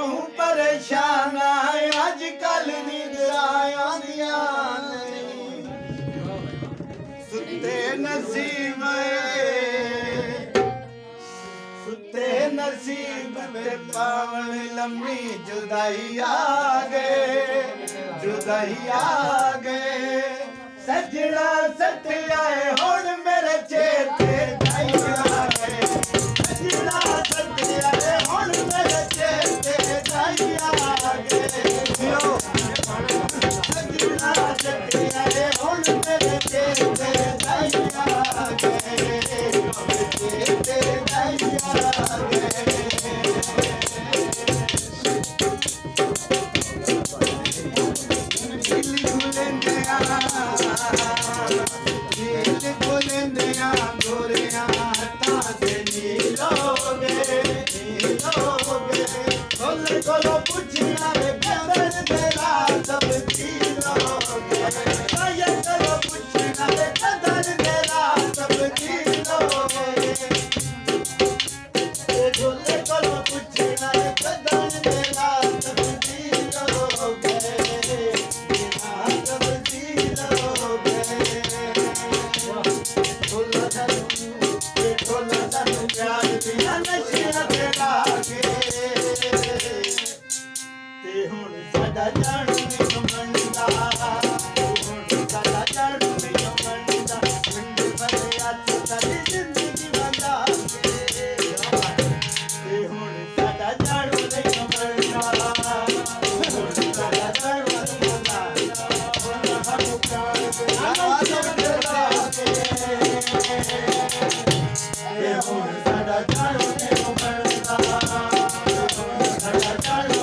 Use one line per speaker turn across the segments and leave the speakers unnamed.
हूँ परेशान आज कल नींद आया सुते नसीब सुते नसीब ते पावन लम्मी जुदाई आ गए सजना सत्याए हुण मेरे चेते जाई आ गए सजना सत्याए हुण मेरे चेते जाई आ गए सजना सत्याए हुण मेरे चेते जाई आ गए चेते जाई आ गए चलो पुछना रे बदन तेरा सब जीलोगे चलो पुछना रे बदन तेरा सब जीलोगे चलो पुछना रे बदन तेरा सब जीलोगे सब जीलोगे ढोला धन प्यार बिना नशा तेरा ते हुण साडा जाणू नहीं मनदा हुण साडा जाणू नहीं मनदा पिंड भरिया साडी जिंदगी वंदा ते हुण साडा जाणू नहीं मनदा हुण साडा जाणू नहीं मनदा हुण साडू प्यार ते हुण साडा जाणू नहीं मनदा साडा जाणू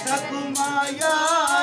ਸਖ ਮਾਇਆ